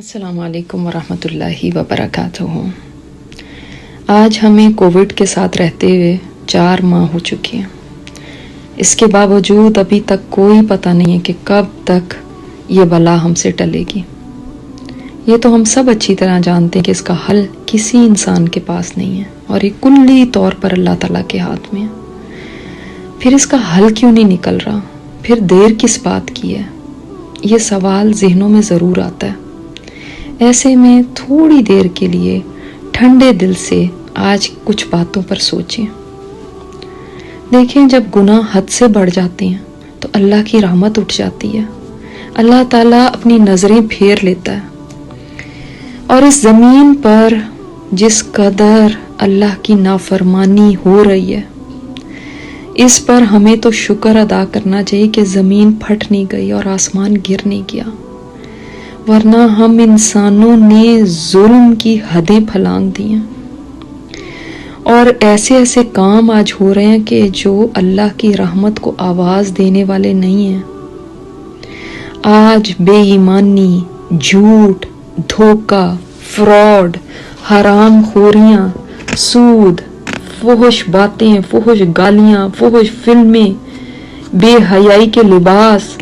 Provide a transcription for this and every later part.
السلام علیکم ورحمۃ اللہ وبرکاتہ۔ آج ہمیں کووڈ کے ساتھ رہتے ہوئے 4 ماہ ہو چکے ہیں۔ اس کے باوجود ابھی تک کوئی پتہ نہیں ہے کہ کب تک یہ بلا ہم سے ٹلے گی۔ یہ تو ہم سب اچھی طرح جانتے ہیں کہ اس کا حل کسی انسان کے پاس نہیں ہے اور یہ کلی طور پر اللہ تعالیٰ کے ہاتھ میں ہے۔ پھر اس کا حل کیوں نہیں نکل رہا؟ پھر دیر کس بات کی ہے؟ یہ سوال ذہنوں میں ضرور آتا ہے۔ ایسے میں تھوڑی دیر کے لیے ٹھنڈے دل سے آج کچھ باتوں پر سوچیں۔ دیکھیں، جب گناہ حد سے بڑھ جاتے ہیں تو اللہ کی رحمت اٹھ جاتی ہے۔ اللہ تعالیٰ اپنی نظریں پھیر لیتا ہے اور اس زمین پر جس قدر اللہ کی نافرمانی ہو رہی ہے، اس پر ہمیں تو شکر ادا کرنا چاہیے کہ زمین پھٹ نہیں گئی اور آسمان گر نہیں گیا، ورنہ ہم انسانوں نے ظلم کی حدیں پھلانگ دی ہیں اور ایسے ایسے کام آج ہو رہے ہیں کہ جو اللہ کی رحمت کو آواز دینے والے نہیں ہیں۔ آج بے ایمانی، جھوٹ، دھوکہ، فراڈ، حرام خوریاں، سود، فحش باتیں، فحش گالیاں، فحش فلمیں، بے حیائی کے لباس،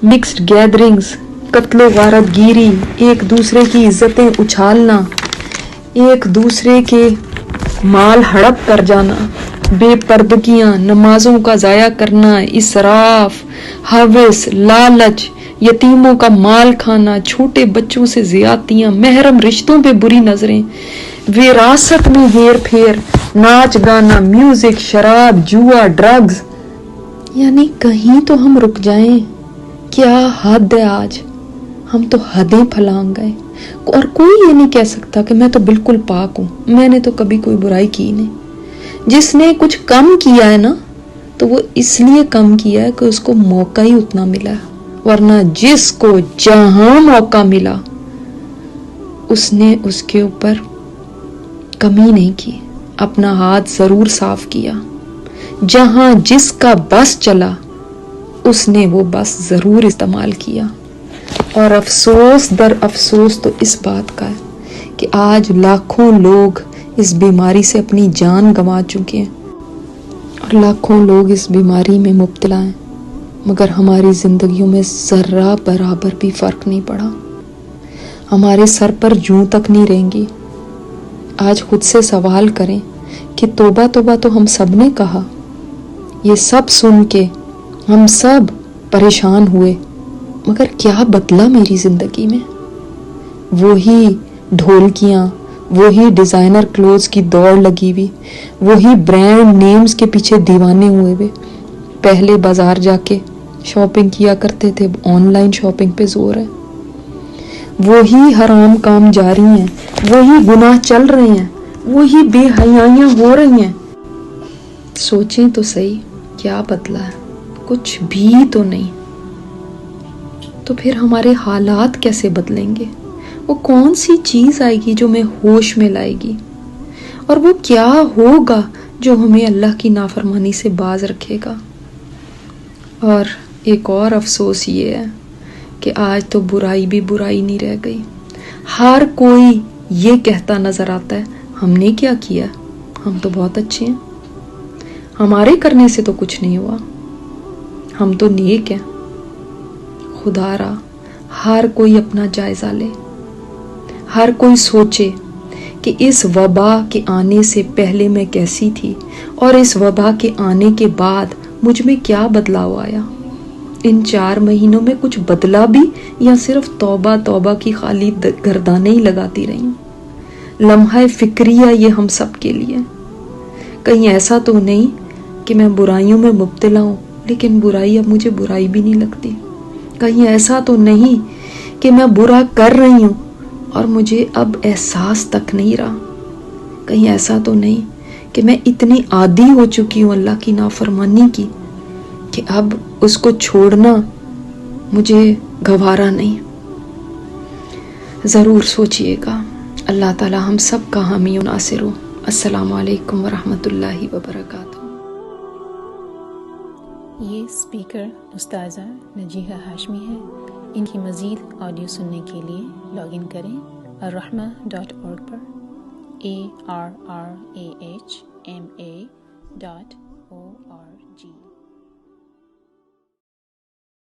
مکسڈ گیدرنگز، قتل و غارت گیری، ایک دوسرے کی عزتیں اچھالنا، ایک دوسرے کے مال ہڑپ کر جانا، بے پردگیاں، نمازوں کا ضائع کرنا، اسراف، ہوس، لالچ، یتیموں کا مال کھانا، چھوٹے بچوں سے زیادتیاں، محرم رشتوں پہ بری نظریں، وراثت میں ہیر پھیر، ناچ گانا، میوزک، شراب، جوا، ڈرگز۔ یعنی کہیں تو ہم رک جائیں۔ کیا حد ہے آج! ہم تو حدیں پھلانگ گئے اور کوئی یہ نہیں کہہ سکتا کہ میں تو بالکل پاک ہوں، میں نے تو کبھی کوئی برائی کی نہیں۔ جس نے کچھ کم کیا ہے نا، تو وہ اس لیے کم کیا ہے کہ اس کو موقع ہی اتنا ملا ہے، ورنہ جس کو جہاں موقع ملا اس نے اس کے اوپر کمی نہیں کی، اپنا ہاتھ ضرور صاف کیا۔ جہاں جس کا بس چلا اس نے وہ بس ضرور استعمال کیا۔ اور افسوس در افسوس تو اس بات کا ہے کہ آج لاکھوں لوگ اس بیماری سے اپنی جان گنوا چکے ہیں اور لاکھوں لوگ اس بیماری میں مبتلا ہیں، مگر ہماری زندگیوں میں ذرہ برابر بھی فرق نہیں پڑا۔ ہمارے سر پر جوں تک نہیں رہیں گی۔ آج خود سے سوال کریں کہ توبہ توبہ تو ہم سب نے کہا، یہ سب سن کے ہم سب پریشان ہوئے، مگر کیا بدلا میری زندگی میں؟ وہی ڈھولکیاں، وہی ڈیزائنر کلوتھس کی دوڑ لگی ہوئی، وہی برانڈ نیمز کے پیچھے دیوانے ہوئے ہوئے۔ پہلے بازار جا کے شاپنگ کیا کرتے تھے، آن لائن شاپنگ پہ زور ہے۔ وہی حرام کام جاری ہیں، وہی گناہ چل رہے ہیں، وہی بے حیائیاں ہو رہی ہیں۔ سوچیں تو صحیح، کیا بدلا ہے؟ کچھ بھی تو نہیں۔ تو پھر ہمارے حالات کیسے بدلیں گے؟ وہ کون سی چیز آئے گی جو ہمیں ہوش میں لائے گی؟ اور وہ کیا ہوگا جو ہمیں اللہ کی نافرمانی سے باز رکھے گا؟ اور ایک اور افسوس یہ ہے کہ آج تو برائی بھی برائی نہیں رہ گئی۔ ہر کوئی یہ کہتا نظر آتا ہے، ہم نے کیا کیا؟ ہم تو بہت اچھے ہیں، ہمارے کرنے سے تو کچھ نہیں ہوا، ہم تو نیک ہیں۔ خدا را ہر کوئی اپنا جائزہ لے، ہر کوئی سوچے کہ اس وبا کے آنے سے پہلے میں کیسی تھی اور اس وبا کے آنے کے بعد مجھ میں کیا بدلاؤ آیا۔ ان 4 مہینوں میں کچھ بدلا بھی یا صرف توبہ توبہ کی خالی گردانیں ہی لگاتی رہی ہوں؟ لمحہ فکریہ یہ ہم سب کے لیے۔ کہیں ایسا تو نہیں کہ میں برائیوں میں مبتلا ہوں لیکن برائی اب مجھے برائی بھی نہیں لگتی؟ کہیں ایسا تو نہیں کہ میں برا کر رہی ہوں اور مجھے اب احساس تک نہیں رہا؟ کہیں ایسا تو نہیں کہ میں اتنی عادی ہو چکی ہوں اللہ کی نافرمانی کی کہ اب اس کو چھوڑنا مجھے گوارا نہیں؟ ضرور سوچئے گا۔ اللہ تعالی ہم سب کا حامی و ناصر ہو۔ السلام علیکم ورحمۃ اللہ وبرکاتہ۔ یہ اسپیکر استاذہ نجیحہ ہاشمی ہے۔ ان کی مزید آڈیو سننے کے لیے لاگ ان کریں الرحمہ.org پر ARRAHMA.org.